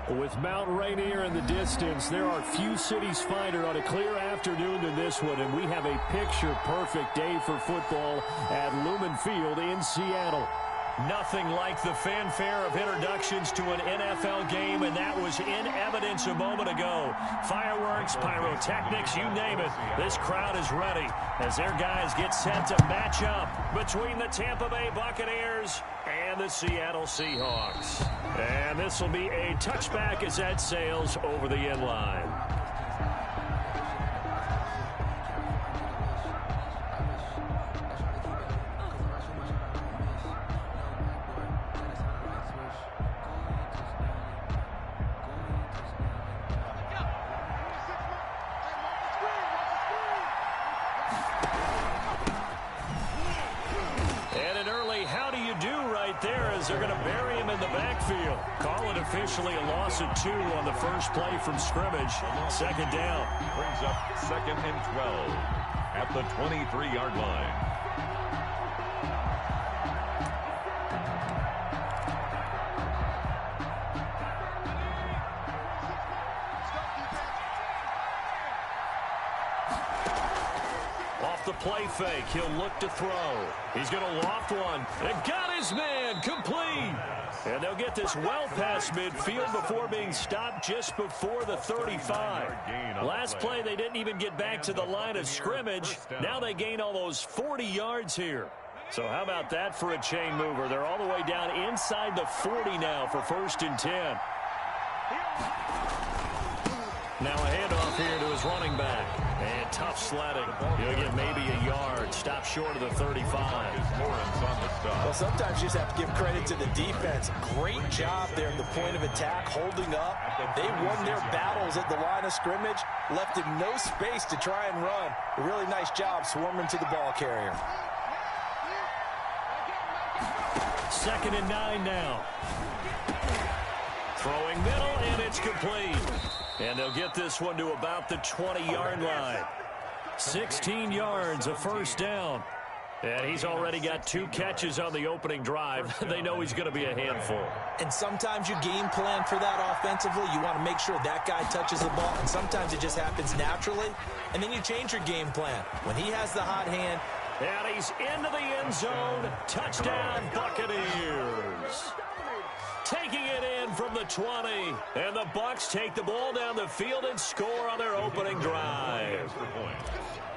With Mount Rainier in the distance, there are few cities finer on a clear afternoon than this one, and we have a picture-perfect day for football at Lumen Field in Seattle. Nothing like the fanfare of introductions to an NFL game, and that was in evidence a moment ago. Fireworks, pyrotechnics, you name it. This crowd is ready as their guys get set to match up between the Tampa Bay Buccaneers and the Seattle Seahawks. And this will be a touchback as that sails over the end line. They're going to bury him in the backfield. Call it officially a loss of 2 on the first play from scrimmage. Second down. Brings up 2nd and 12 at the 23-yard line. The play fake. He'll look to throw. He's going to loft one. And got his man complete. And they'll get this well past midfield before being stopped just before the 35. Last play, they didn't even get back to the line of scrimmage. Now they gain almost 40 yards here. So how about that for a chain mover? They're all the way down inside the 40 now for 1st and 10. Now a handoff here to his running back. And tough sledding. He'll get maybe a yard. Stop short of the 35. Well, sometimes you just have to give credit to the defense. Great job there at the point of attack, holding up. They won their battles at the line of scrimmage, left him no space to try and run. A really nice job swarming to the ball carrier. 2nd and 9 now. Throwing middle, and it's complete. And they'll get this one to about the 20-yard line. 16 yards, a first down. And he's already got 2 catches on the opening drive. They know he's going to be a handful. And sometimes you game plan for that offensively. You want to make sure that guy touches the ball. And sometimes it just happens naturally. And then you change your game plan. When he has the hot hand. And he's into the end zone. Touchdown, Buccaneers. Taking it in from the 20. And the Bucs take the ball down the field and score on their opening drive.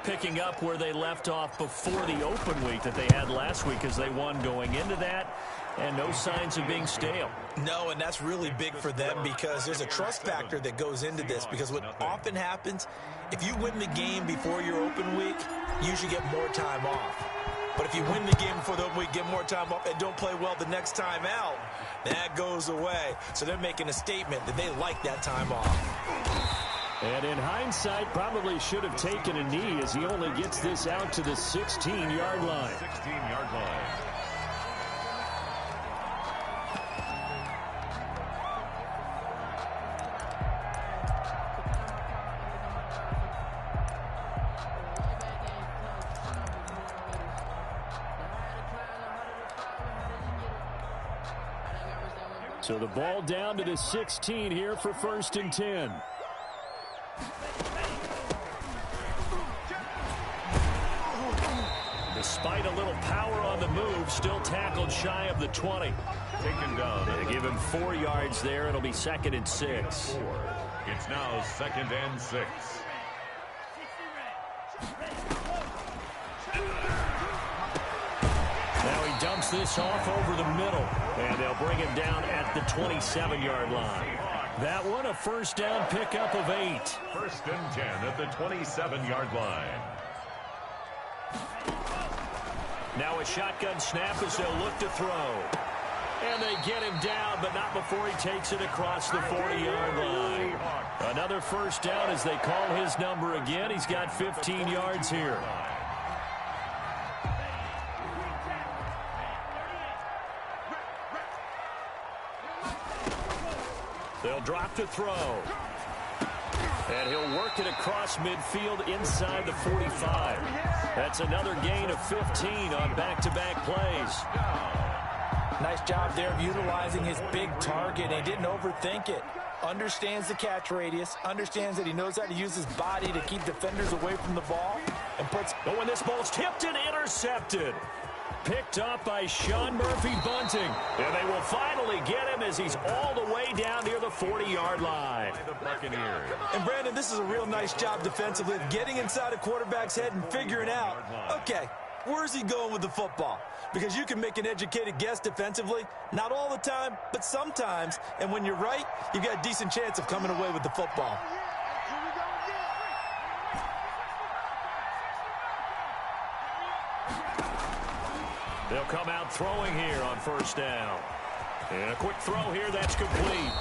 Picking up where they left off before the open week that they had last week as they won going into that. And no signs of being stale. No, and that's really big for them because there's a trust factor that goes into this. Because what often happens, if you win the game before your open week, you usually get more time off. But if you win the game before the open week, get more time off, and don't play well the next time out, that goes away. So they're making a statement that they like that time off. And in hindsight, probably should have taken a knee as he only gets this out to the 16-yard line. 16-yard line. So the ball down to the 16 here for 1st and 10. Despite a little power on the move, still tackled shy of the 20. Taken down. They give him 4 yards there. It'll be 2nd and 6. It's now 2nd and 6. Now he dumps this off over the middle, and they'll bring him down at the 27-yard line. That one a first down pickup of 8. 1st and 10 at the 27-yard line. Now a shotgun snap as they'll look to throw. And they get him down, but not before he takes it across the 40-yard line. Another first down as they call his number again. He's got 15 yards here. They'll drop to throw. And he'll work it across midfield inside the 45. That's another gain of 15 on back-to-back plays. Nice job there of utilizing his big target. He didn't overthink it. understands the catch radius, understands that he knows how to use his body to keep defenders away from the ball, and puts... But when this ball's tipped and intercepted, picked up by Sean Murphy-Bunting. And they will finally get him as he's all the way down near the 40-yard line. The Buccaneers. And, Brandon, this is a real nice job defensively of getting inside a quarterback's head and figuring out, okay, where's he going with the football? Because you can make an educated guess defensively, not all the time, but sometimes. And when you're right, you've got a decent chance of coming away with the football. They'll come out throwing here on first down. And a quick throw here, that's complete.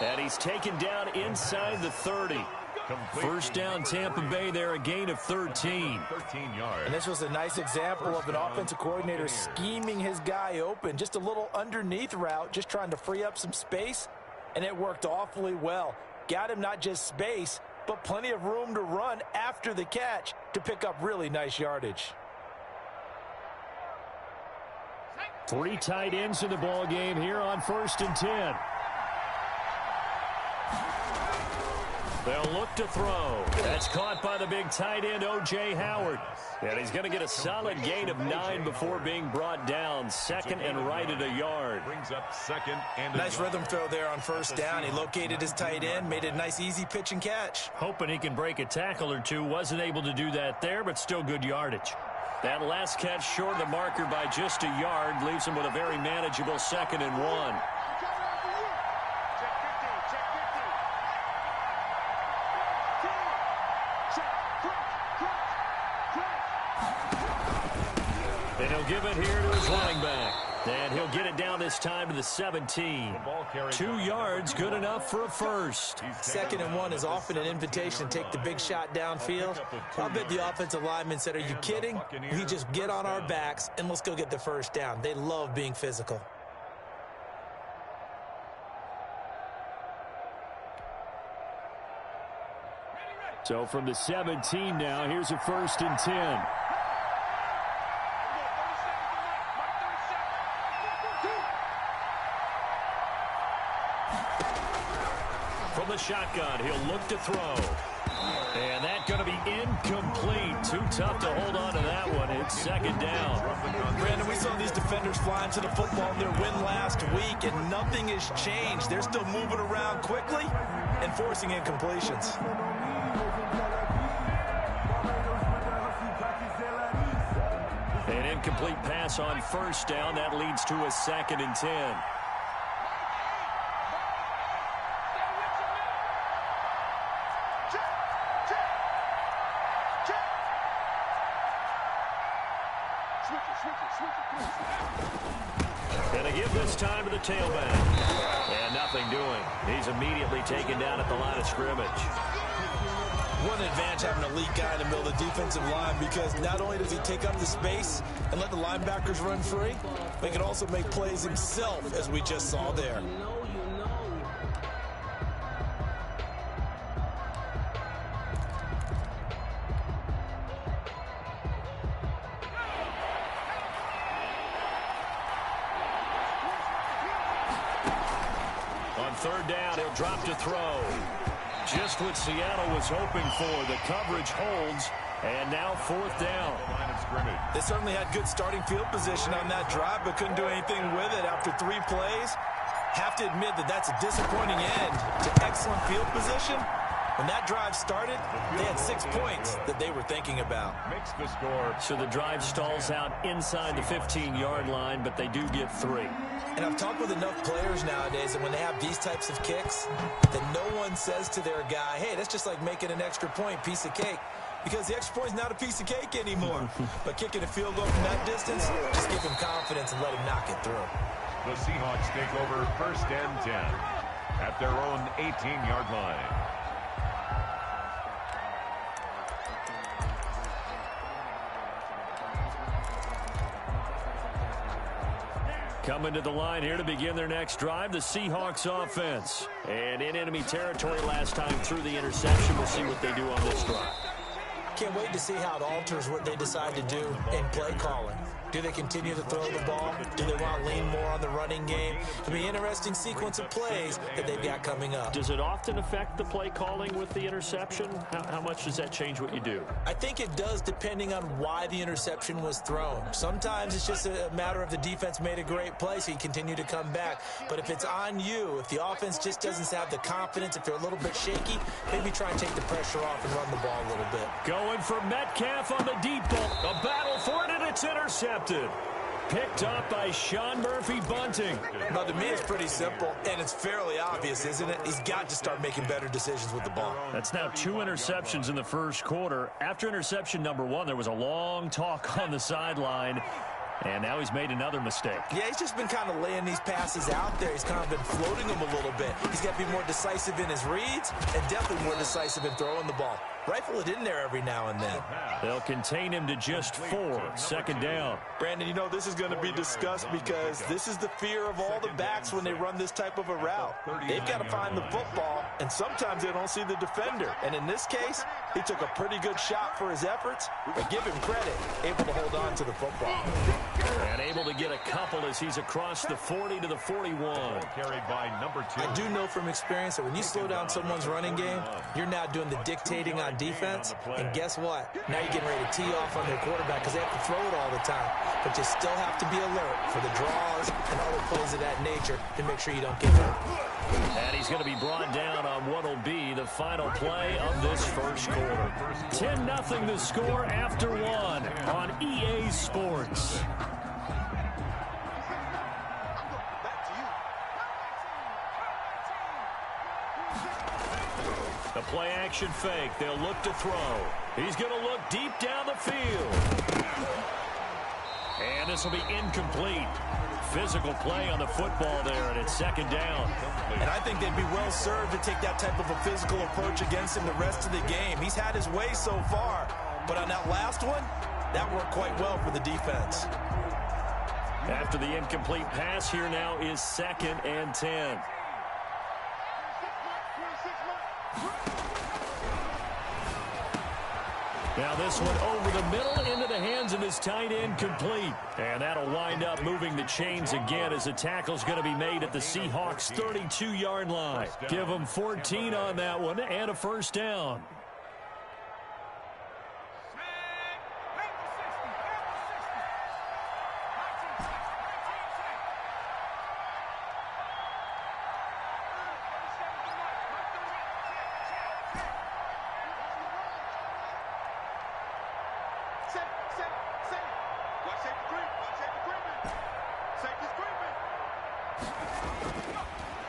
And he's taken down inside the 30. First down, Tampa Bay there, a gain of 13. 13 yards. And this was a nice example of an offensive coordinator scheming his guy open. Just a little underneath route, just trying to free up some space, and it worked awfully well. Got him not just space, but plenty of room to run after the catch to pick up really nice yardage. 3 tight ends in the ball game here on 1st and 10. They'll look to throw. That's caught by the big tight end, O.J. Howard. And he's going to get a solid gain of 9 before being brought down. Second and right at a yard. Brings up second and nice rhythm throw there on first down. He located his tight end, made it a nice easy pitch and catch. Hoping he can break a tackle or two. Wasn't able to do that there, but still good yardage. That last catch short of the marker by just a yard leaves him with a very manageable 2nd and 1. And he'll give it here to his running back. And he'll get it down this time to the 17. 2 yards, good enough for a first. 2nd and 1 is often an invitation to take the big shot downfield. I'll bet the offensive lineman said, are you kidding? We just get on our backs and let's go get the first down. They love being physical. So from the 17 now, here's a 1st and 10. From the shotgun, he'll look to throw. And that's going to be incomplete. Too tough to hold on to that one. It's 2nd down. Brandon, we saw these defenders flying to the football in their win last week, and nothing has changed. They're still moving around quickly and forcing incompletions. An incomplete pass on first down. That leads to a 2nd and 10. And a give this time to the tailback. And nothing doing. He's immediately taken down at the line of scrimmage. One advantage having an elite guy in the middle of the defensive line, because not only does he take up the space and let the linebackers run free, but he can also make plays himself, as we just saw there. On 3rd down, he'll drop to throw. Just what Seattle was hoping for. The coverage holds, and now 4th down. Line of scrimmage. They certainly had good starting field position on that drive, but couldn't do anything with it after 3 plays. Have to admit that that's a disappointing end to excellent field position. When that drive started, they had 6 points that they were thinking about. Makes the score. So the drive stalls out inside the 15-yard line, but they do get 3. And I've talked with enough players nowadays that when they have these types of kicks, that no one says to their guy, hey, that's just like making an extra point, piece of cake. Because the extra point is not a piece of cake anymore. But kicking a field goal from that distance, just give him confidence and let him knock it through. The Seahawks take over 1st and 10 at their own 18-yard line. Coming to the line here to begin their next drive, the Seahawks offense. And in enemy territory last time through the interception. We'll see what they do on this drive. Can't wait to see how it alters what they decide to do in play calling. Do they continue to throw the ball? Do they want to lean more on the running game? It'll be an interesting sequence of plays that they've got coming up. Does it often affect the play calling with the interception? How much does that change what you do? I think it does, depending on why the interception was thrown. Sometimes it's just a matter of the defense made a great play, so you continue to come back. But if it's on you, if the offense just doesn't have the confidence, if they're a little bit shaky, maybe try and take the pressure off and run the ball a little bit. Going for Metcalf on the deep ball. A battle for it, and it's intercepted. Picked up by Sean Murphy-Bunting. Now, to me, it's pretty simple, and it's fairly obvious, isn't it? He's got to start making better decisions with the ball. That's now 2 interceptions in the first quarter. After interception number 1, there was a long talk on the sideline. And now he's made another mistake. Yeah, he's just been kind of laying these passes out there. He's kind of been floating them a little bit. He's got to be more decisive in his reads and definitely more decisive in throwing the ball. Rifle it in there every now and then. They'll contain him to just 4. Second down. Brandon, you know this is going to be discussed because this is the fear of all the backs when they run this type of a route. They've got to find the football, and sometimes they don't see the defender. And in this case, he took a pretty good shot for his efforts, but give him credit, able to hold on to the football. And able to get a couple as he's across the 40 to the 41. Carried by number 2. I do know from experience that when you slow down someone's running game, you're now doing the dictating on defense. And guess what? Now you're getting ready to tee off on their quarterback because they have to throw it all the time. But you still have to be alert for the draws and other plays of that nature to make sure you don't get hurt. And he's going to be brought down on what will be the final play of this first quarter. 10-0 the score after 1 on EA Sports. The play action fake. They'll look to throw. He's going to look deep down the field. And this will be incomplete. Physical play on the football there, and it's second down. And I think they'd be well served to take that type of a physical approach against him the rest of the game. He's had his way so far, but on that last one, that worked quite well for the defense. After the incomplete pass, here now is 2nd and 10. Now this one over the middle into the hands of his tight end, complete. And that'll wind up moving the chains again as the tackle's going to be made at the Seahawks 32-yard line. Give them 14 on that one and a first down.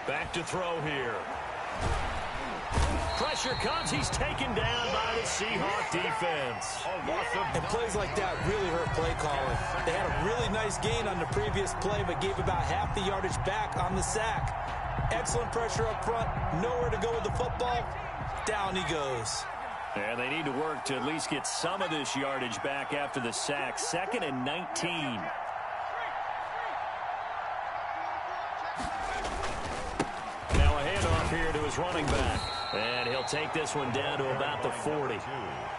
Back to throw here. Pressure comes. He's taken down by the Seahawk defense. And plays like that really hurt play calling. They had a really nice gain on the previous play, but gave about half the yardage back on the sack. Excellent pressure up front. Nowhere to go with the football. Down he goes. And they need to work to at least get some of this yardage back after the sack. 2nd and 19. Here to his running back. And he'll take this one down to about the 40.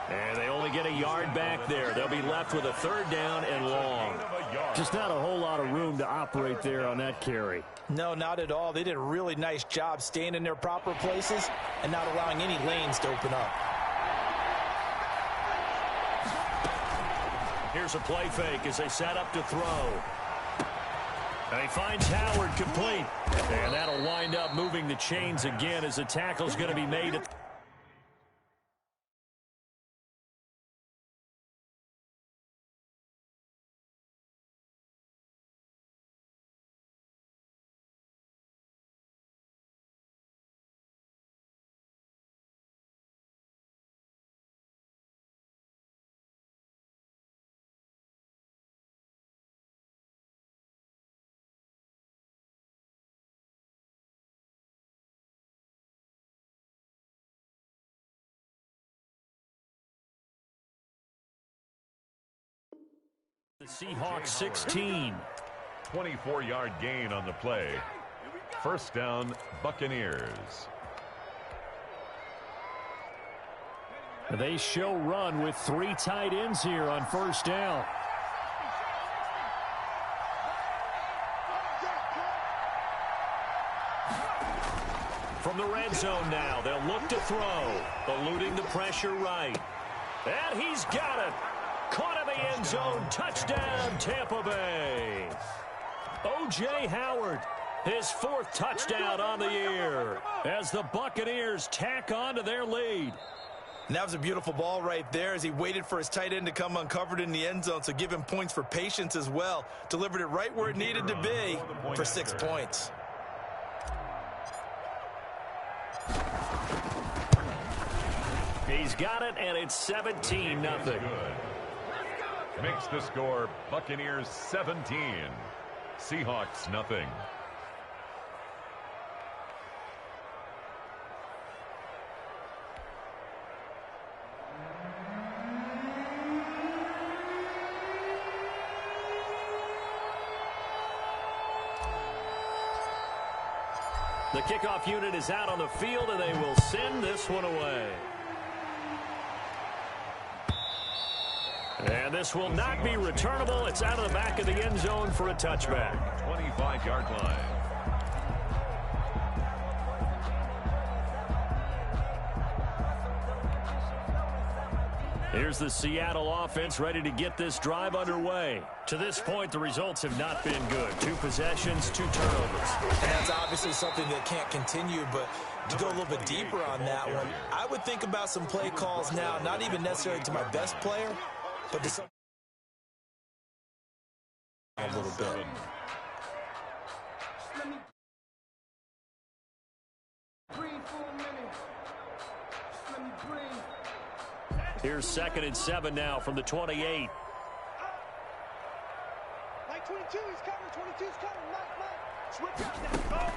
And they only get a yard back there. They'll be left with a 3rd down and long. Just not a whole lot of room to operate there on that carry. No, not at all. They did a really nice job staying in their proper places and not allowing any lanes to open up. Here's a play fake as they set up to throw. And he finds Howard complete. And that'll wind up moving the chains again as the tackle's going to be made at the Seahawks 16. 24-yard gain on the play. First down, Buccaneers. They show run with 3 tight ends here on first down. from the red zone now. They'll look to throw, eluding the pressure right. And he's got it. Caught in the end zone. Touchdown, Tampa Bay. O.J. Howard, his 4th touchdown on the year as the Buccaneers tack on to their lead. And that was a beautiful ball right there as he waited for his tight end to come uncovered in the end zone, so give him points for patience as well. Delivered it right where it needed to be for 6 points. He's got it, and it's 17-0. Makes the score Buccaneers 17, Seahawks nothing. The kickoff unit is out on the field, and they will send this one away. And this will not be returnable. It's out of the back of the end zone for a touchback. 25-yard line. Here's the Seattle offense ready to get this drive underway. To this point, the results have not been good. 2 possessions, 2 turnovers. And that's obviously something that can't continue, but to go a little bit deeper on that one, I would think about some play calls now, not even necessarily to my best player, but to some a little bit. Here's 2nd and 7 now from the 28. Mike 22, he's coming. 22's coming. Mike. Switch out now.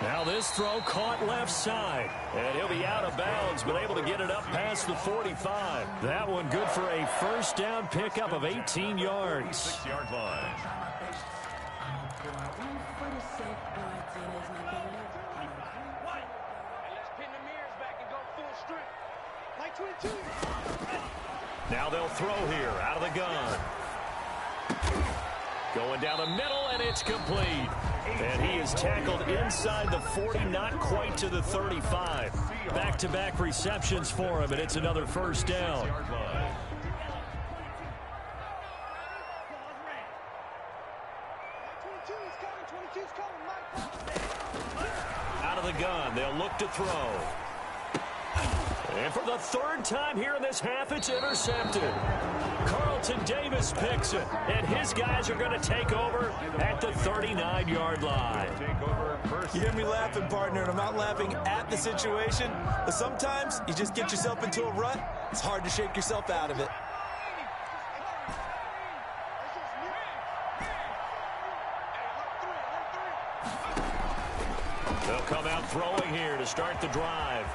Now this throw caught left side. And he'll be out of bounds, but able to get it up past the 45. That one good for a first down pickup of 18 yards. 6-yard line. Now they'll throw here out of the gun. Going down the middle, and it's complete. And he is tackled inside the 40, not quite to the 35. Back-to-back receptions for him, and it's another first down. Out of the gun, they'll look to throw. And for the 3rd time here in this half, it's intercepted. Carlton Davis picks it, and his guys are going to take over at the 39-yard line. You hear me laughing, partner, and I'm not laughing at the situation, but sometimes you just get yourself into a rut. It's hard to shake yourself out of it. They'll come out throwing here to start the drive.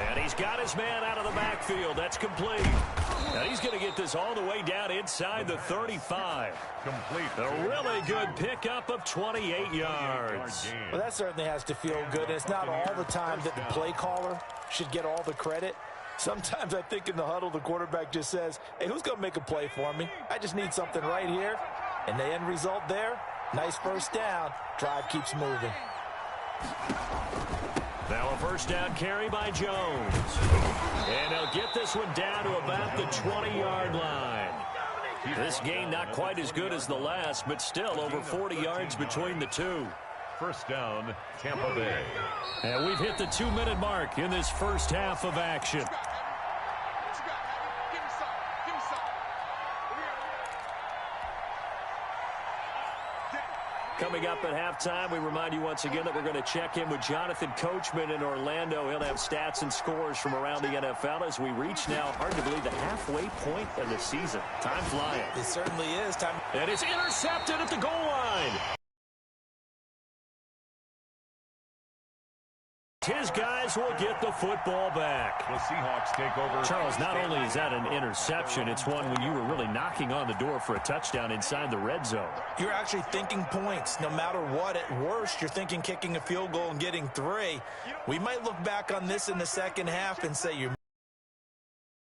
And he's got his man out of the backfield. That's complete. Now he's going to get this all the way down inside the 35. Complete. A really good pickup of 28 yards. Well, that certainly has to feel good. It's not all the time that the play caller should get all the credit. Sometimes I think in the huddle, the quarterback just says, hey, who's going to make a play for me? I just need something right here. And the end result there, nice first down. Drive keeps moving. Now a first down carry by Jones. And they'll get this one down to about the 20-yard line. This game not quite as good as the last, but still over 40 yards between the two. First down, Tampa Bay. And we've hit the 2-minute mark in this first half of action. Coming up at halftime, we remind you once again that we're going to check in with Jonathan Coachman in Orlando. He'll have stats and scores from around the NFL as we reach now, hard to believe, the halfway point of the season. Time flying. It certainly is. Time. And it's intercepted at the goal line. His guys will get the football back. The Seahawks take over. Charles, not only is that an interception, it's one when you were really knocking on the door for a touchdown inside the red zone. You're actually thinking points. No matter what, at worst, you're thinking kicking a field goal and getting 3. We might look back on this in the second half and say you're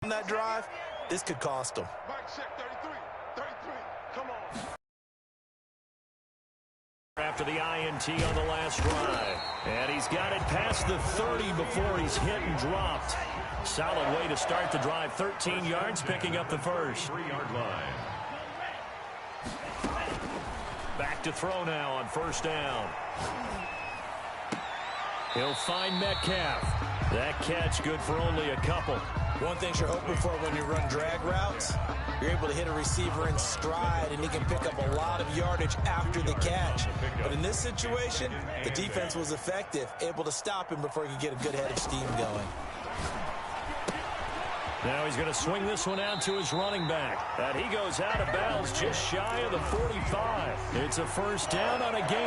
on that drive. This could cost them. after the INT on the last drive. And he's got it past the 30 before he's hit and dropped. Solid way to start the drive. 13 yards, picking up the first. 3-yard line. Back to throw now on first down. He'll find Metcalf. That catch good for only a couple. One thing you're hoping for when you run drag routes, you're able to hit a receiver in stride, and he can pick up a lot of yardage after the catch. But in this situation, the defense was effective, able to stop him before he could get a good head of steam going. Now he's going to swing this one out to his running back. And he goes out of bounds just shy of the 45. It's a first down on a gain